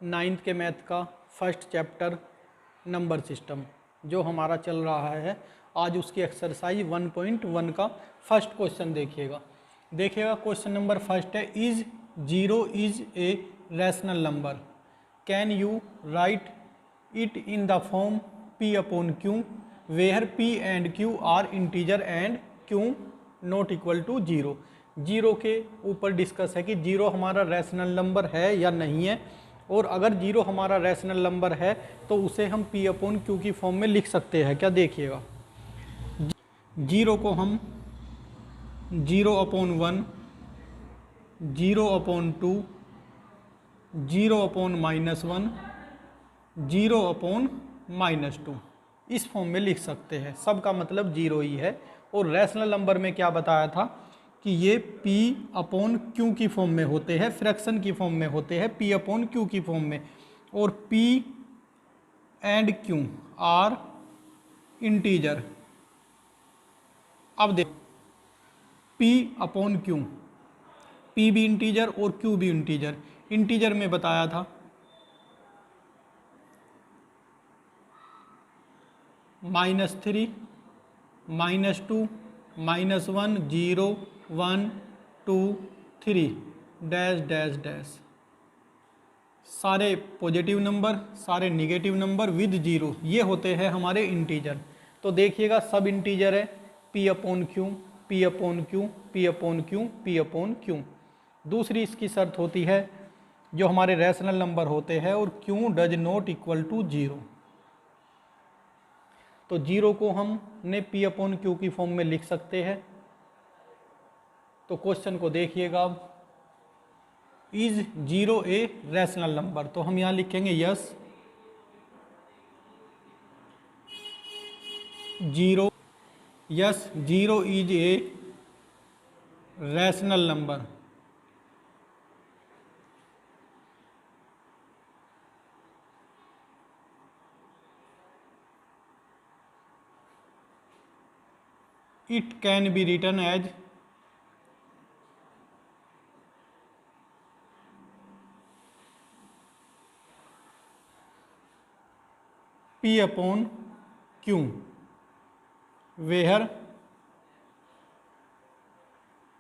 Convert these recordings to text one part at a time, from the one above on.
9th के math का first chapter number system जो हमारा चल रहा है। आज उसकी एक्सरसाइज 1.1 का फर्स्ट क्वेश्चन देखिएगा क्वेश्चन नंबर फर्स्ट है, is 0 is a rational number, can you write it in the form p upon q where p and q are integer and q not equal to 0। Zero के ऊपर discuss है कि zero हमारा rational number है या नहीं है, और अगर जीरो हमारा रैशनल नंबर है तो उसे हम p अपॉन q की फॉर्म में लिख सकते हैं। क्या देखिएगा, जीरो को हम 0 अपॉन 1, 0 अपॉन 2, 0 अपॉन -1, 0 अपॉन -2 इस फॉर्म में लिख सकते हैं। सब का मतलब जीरो ही है। और रैशनल नंबर में क्या बताया था कि ये p अपॉन q की फॉर्म में होते हैं, फ्रैक्शन की फॉर्म में होते हैं, p अपॉन q की फॉर्म में, और p and q are integer. अब देखो p अपॉन q, p भी इंटीजर और q भी इंटीजर। इंटीजर में बताया था -3, -2, -1, 0, 1, 2, 3 डैश डैश डैश, सारे पॉजिटिव नंबर, सारे निगेटिव नंबर विद जीरो, ये होते हैं हमारे इंटीजर। तो देखिएगा सब इंटीजर है, p upon Q, p upon Q, p upon Q, p upon Q. दूसरी इसकी शर्त होती है जो हमारे रैशनल नंबर होते हैं और q does not equal to 0। तो जीरो को हमने p अपॉन क्यू की फॉर्म में लिख सकते हैं। तो क्वेश्चन को देखिएगा, अब इज 0 ए रैशनल नंबर, तो हम यहाँ लिखेंगे yes 0 is a rational number. It can be written as p upon q where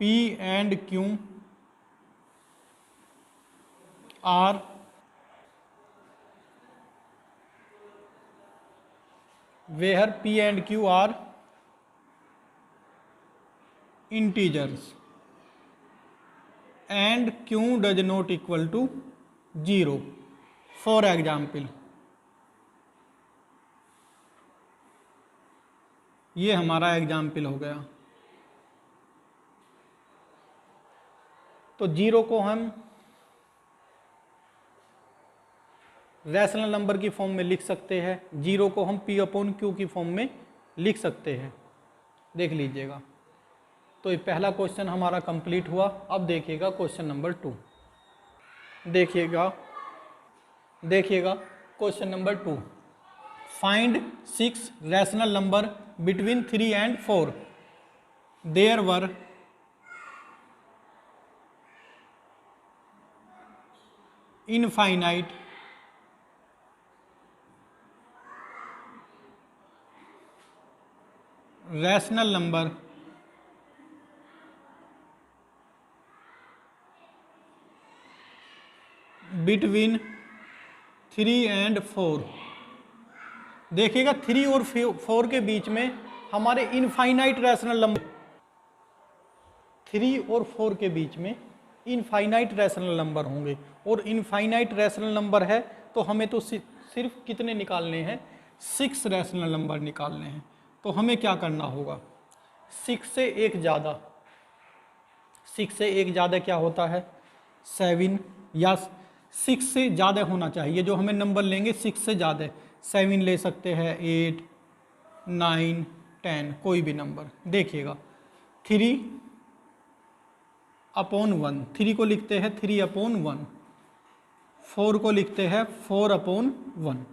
p and q are p and q are integers and q does not equal to 0। For example ये हमारा example हो गया। तो zero को हम rational number की form में लिख सकते हैं, जीरो को हम p अपॉन क्यू की फॉर्म में लिख सकते हैं। देख लीजिएगा, तो ये पहला क्वेश्चन हमारा कंप्लीट हुआ। अब देखिएगा क्वेश्चन नंबर 2। देखिएगा question number 2, find 6 rational number between 3 and 4 there were infinite rational number between 3 and 4। देखिएगा 3 और 4 के बीच में हमारे इनफाइनाइट रैशनल नंबर, 3 और 4 के बीच में इनफाइनाइट रैशनल नंबर होंगे। और इनफाइनाइट रैशनल नंबर है तो हमें तो सिर्फ कितने निकालने हैं, 6 रैशनल नंबर निकालने हैं। तो हमें क्या करना होगा, 6 से एक ज़्यादा, 6 से एक ज़्यादा क्या होता है 7, या 6 से ज़्यादा होना चाहिए जो हमें नंबर लेंगे 6 से ज़्यादा। 7 ले सकते हैं, 8, 9, 10 कोई भी नंबर। देखिएगा 3 अपॉन 1, 3 को लिखते हैं 3 अपॉन 1, 4 को लिखते हैं 4 अपॉन 1।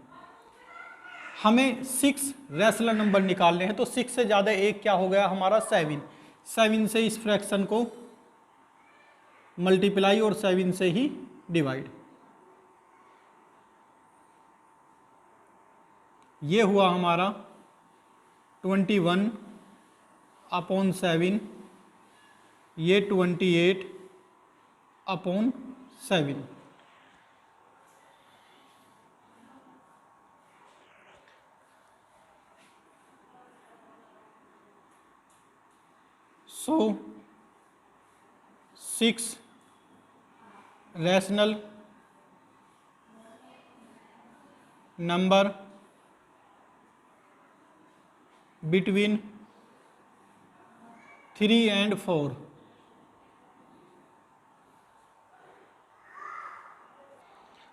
हमें 6 रैशनल नंबर निकालने हैं, तो 6 से ज़्यादा एक क्या हो गया हमारा 7। 7 से इस फ्रैक्शन को मल्टीप्लाई और 7 से ही डिवाइड। ये हुआ हमारा 21/7, ये 28/7। सो 6 rational number between 3 and 4।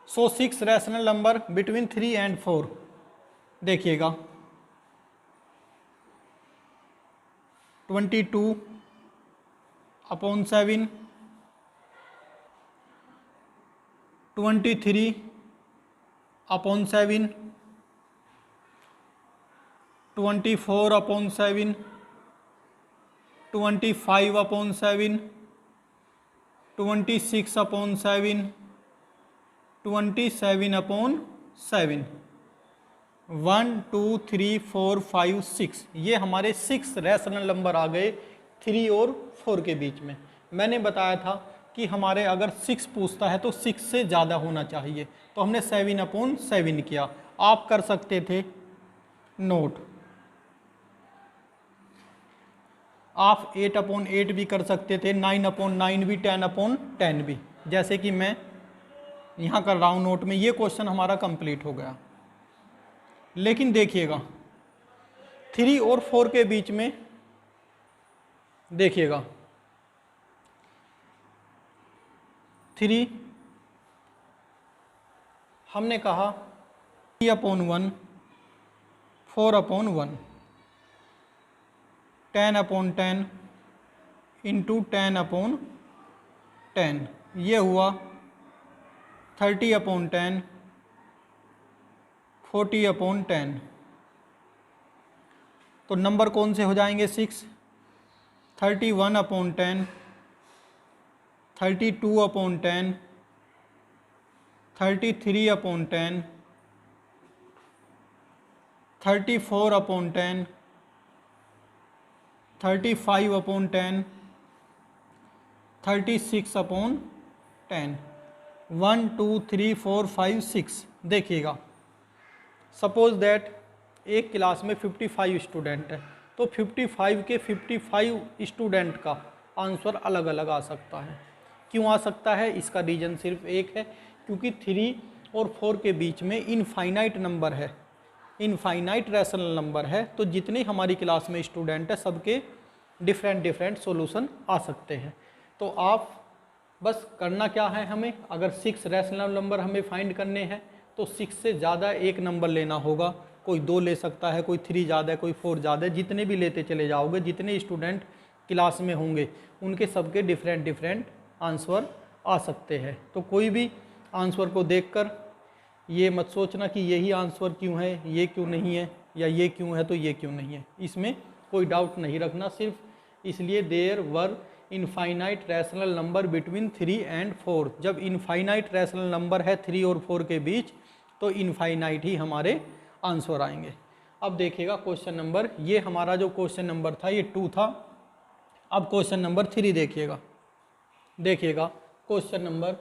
So 6 rational number between 3 and 4। देखिएगा 22/7, 23/7, 24/7, 25/7, 26/7, 27/7। 1 2 3 4 5 6, ये हमारे 6 रैशनल नंबर आ गए 3 और 4 के बीच में। मैंने बताया था कि हमारे अगर 6 पूछता है तो 6 से ज़्यादा होना चाहिए, तो हमने 7/7 किया। आप कर सकते थे नोट, आप 8/8 भी कर सकते थे, 9/9 भी, 10/10 भी, जैसे कि मैं यहाँ कर रहा हूँ नोट में। ये क्वेश्चन हमारा कंप्लीट हो गया। लेकिन देखिएगा 3 और 4 के बीच में, देखिएगा 3 हमने कहा 3/1, 4/1, 10/10 इंटू 10/10, ये हुआ 30/10, 40/10। तो नंबर कौन से हो जाएंगे 6? 31/10, 32/10, 33/10, 34/10, 35/10, 36/10। 1 2 3 4 5 6। देखिएगा सपोज दैट एक क्लास में 55 स्टूडेंट है, तो 55 के 55 स्टूडेंट का आंसर अलग अलग आ सकता है। क्यों आ सकता है? इसका रीज़न सिर्फ एक है, क्योंकि 3 और 4 के बीच में इनफाइनाइट नंबर है, इनफाइनाइट रैशनल नंबर है। तो जितने हमारी क्लास में स्टूडेंट है सबके डिफरेंट सॉल्यूशन आ सकते हैं। तो आप बस करना क्या है, हमें अगर 6 रैशनल नंबर हमें फाइंड करने हैं तो 6 से ज़्यादा एक नंबर लेना होगा। कोई 2 ले सकता है, कोई 3 ज़्यादा है, कोई 4 ज़्यादा है। जितने भी लेते चले जाओगे, जितने स्टूडेंट क्लास में होंगे उनके सबके डिफरेंट आंसर आ सकते हैं। तो कोई भी आंसर को देखकर ये मत सोचना कि यही आंसर क्यों है, ये क्यों नहीं है, या ये क्यों है तो ये क्यों नहीं है। इसमें कोई डाउट नहीं रखना, सिर्फ इसलिए there were infinite rational number between 3 and 4। जब इनफाइनाइट रैशनल नंबर है 3 और 4 के बीच, तो इनफाइनाइट ही हमारे आंसर आएंगे। अब देखिएगा क्वेश्चन नंबर, ये हमारा जो क्वेश्चन नंबर था ये 2 था। अब क्वेश्चन नंबर 3 देखिएगा। देखिएगा क्वेश्चन नंबर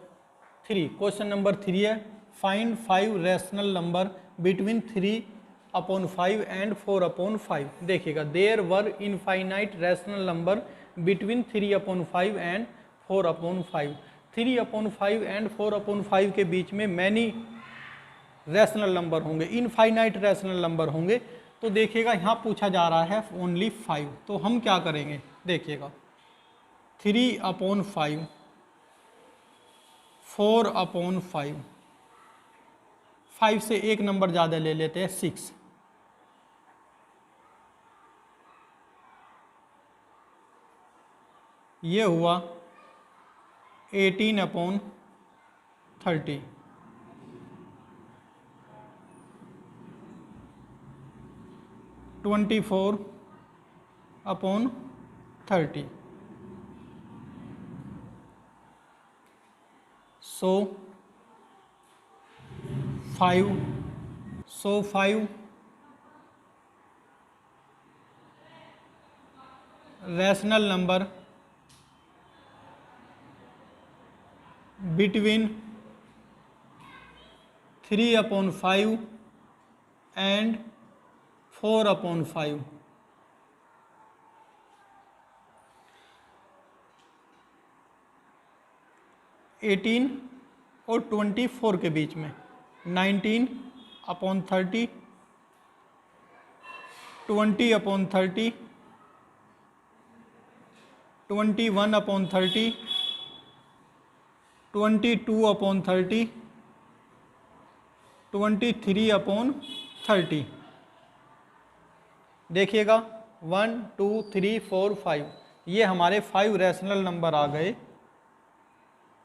3, क्वेश्चन नंबर 3 है find 5 rational number between 3/5 and 4/5। देखिएगा there were infinite rational number between 3/5 and 4/5। 3/5 and 4/5 के बीच में मैनी रैशनल नंबर होंगे, इनफाइनाइट रैशनल नंबर होंगे। तो देखिएगा यहाँ पूछा जा रहा है ओनली 5, तो हम क्या करेंगे? देखिएगा 3/5, 4/5, 5 से एक नंबर ज़्यादा ले लेते हैं 6, ये हुआ 18/30, 24/30। सो 5 रैशनल नंबर बिटवीन 3/5 एंड 4/5। 18 और 24 के बीच में 19/30, 20/30, 21/30, 22/30, 23/30। देखिएगा 1 2 3 4 5, ये हमारे 5 रैशनल नंबर आ गए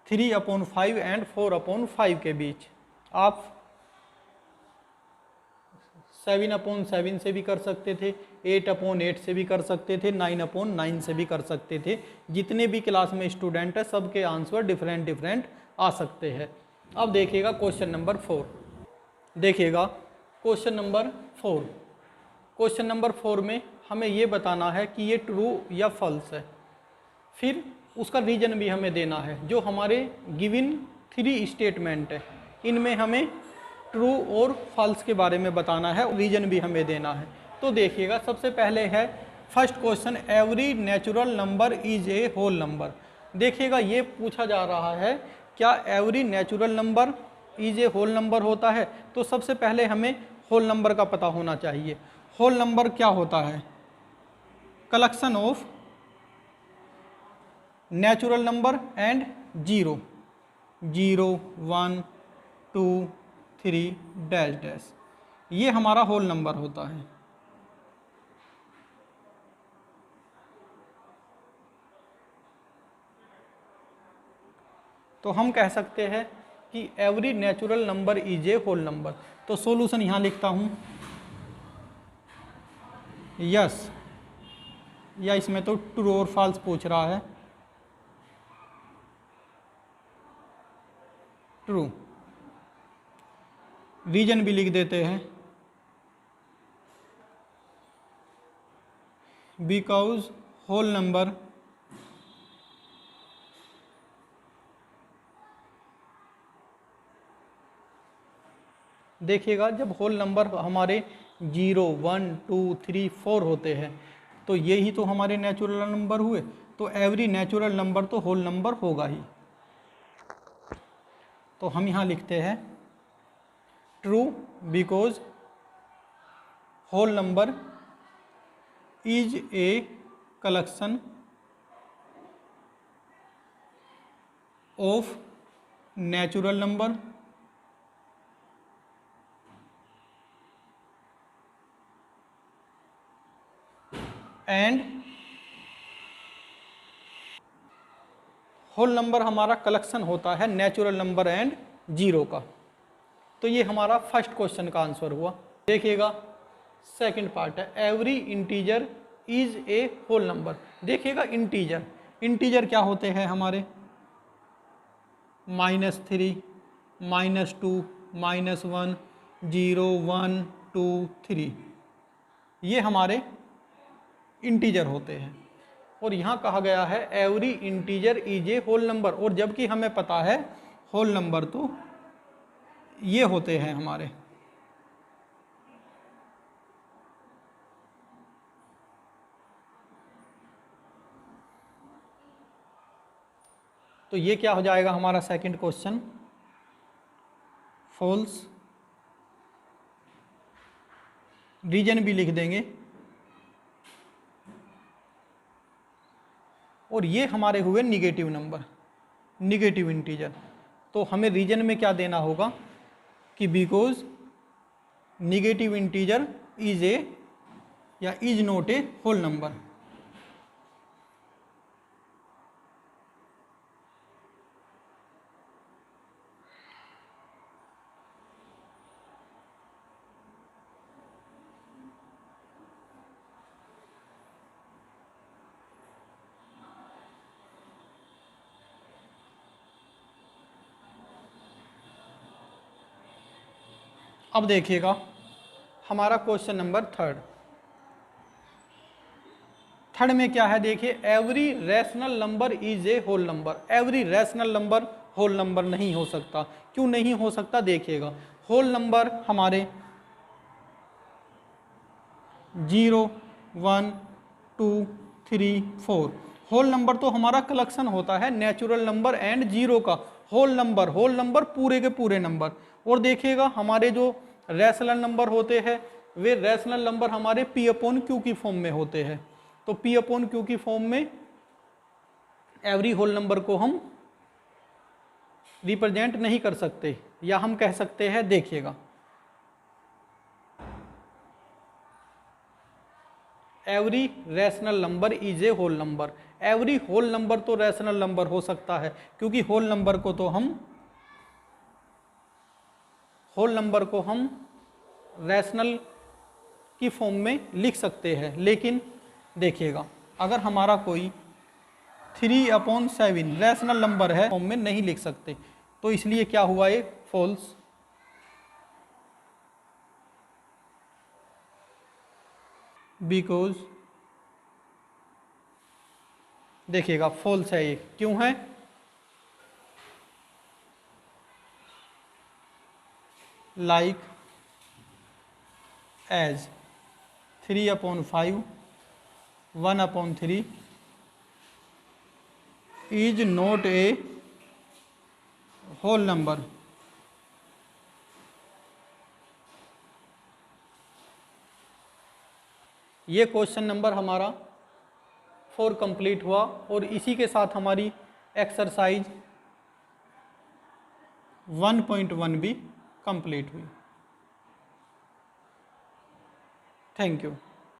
3/5 एंड 4/5 के बीच। आप 7/7 से भी कर सकते थे, 8/8 से भी कर सकते थे, 9/9 से भी कर सकते थे। जितने भी क्लास में स्टूडेंट है सबके आंसर डिफरेंट डिफरेंट आ सकते हैं। अब देखिएगा क्वेश्चन नंबर 4। देखिएगा क्वेश्चन नंबर 4। क्वेश्चन नंबर 4 में हमें ये बताना है कि ये ट्रू या फॉल्स है, फिर उसका रीजन भी हमें देना है। जो हमारे गिवन 3 स्टेटमेंट है इनमें हमें ट्रू और फॉल्स के बारे में बताना है, रीजन भी हमें देना है। तो देखिएगा सबसे पहले है first question, every natural number is a whole number. देखिएगा ये पूछा जा रहा है क्या every natural number is a whole number होता है। तो सबसे पहले हमें होल नंबर का पता होना चाहिए। होल नंबर क्या होता है? Collection of natural number and zero, 0 1 2 3 dash dash, ये हमारा होल नंबर होता है। तो हम कह सकते हैं कि every natural number is a whole number. तो सॉल्यूशन यहाँ लिखता हूँ यस, या इसमें तो ट्रू और फॉल्स पूछ रहा है, ट्रू। रीजन भी लिख देते हैं, बिकॉज होल नंबर देखिएगा जब होल नंबर हमारे 0 1 2 3 4 होते हैं तो ये ही तो हमारे नेचुरल नंबर हुए। तो एवरी नेचुरल नंबर तो होल नंबर होगा ही। तो हम यहाँ लिखते हैं true because whole number is a collection of natural number and whole number हमारा कलेक्शन होता है नेचुरल नंबर एंड जीरो का। तो ये हमारा फर्स्ट क्वेश्चन का आंसर हुआ। देखिएगा सेकंड पार्ट है, every integer is a whole number. देखिएगा इंटीजर, इंटीजर क्या होते हैं हमारे? -3, -2, -1, 0 1 2 3, ये हमारे इंटीजर होते हैं। और यहाँ कहा गया है every integer is a whole number, और जबकि हमें पता है होल नंबर तो ये होते हैं हमारे। तो ये क्या हो जाएगा हमारा सेकंड क्वेश्चन? फॉल्स। रीजन भी लिख देंगे। और ये हमारे हुए निगेटिव नंबर, निगेटिव इंटीजर। तो हमें रीजन में क्या देना होगा कि because negative integer is a या is not a whole number. अब देखिएगा हमारा क्वेश्चन नंबर थर्ड थर्ड में क्या है देखिए, every rational number is a whole number. Every rational number whole number नहीं हो सकता। क्यों नहीं हो सकता देखिएगा, होल नंबर हमारे 0 1 2 3 4, होल नंबर तो हमारा कलेक्शन होता है नेचुरल नंबर एंड जीरो का। होल नंबर पूरे के पूरे नंबर। और देखिएगा हमारे जो रैशनल नंबर होते हैं वे रैशनल नंबर हमारे पी अपॉन क्यू की फॉर्म में होते हैं। तो पी अपॉन क्यू की फॉर्म में एवरी होल नंबर को हम रिप्रेजेंट नहीं कर सकते, या हम कह सकते हैं देखिएगा, every rational number is a whole number. Every whole number तो रैशनल नंबर हो सकता है, क्योंकि होल नंबर को हम रैशनल की फॉर्म में लिख सकते हैं। लेकिन देखिएगा अगर हमारा कोई 3/7 रैशनल नंबर है, फॉर्म में नहीं लिख सकते, तो इसलिए क्या हुआ ये फॉल्स। बिकॉज देखिएगा फॉल्स है ये, क्यों है, like as 3/5 1/3 is not a whole number. ये क्वेश्चन नंबर हमारा 4 कंप्लीट हुआ, और इसी के साथ हमारी एक्सरसाइज 1.1 भी कंप्लीट हुई। Thank you.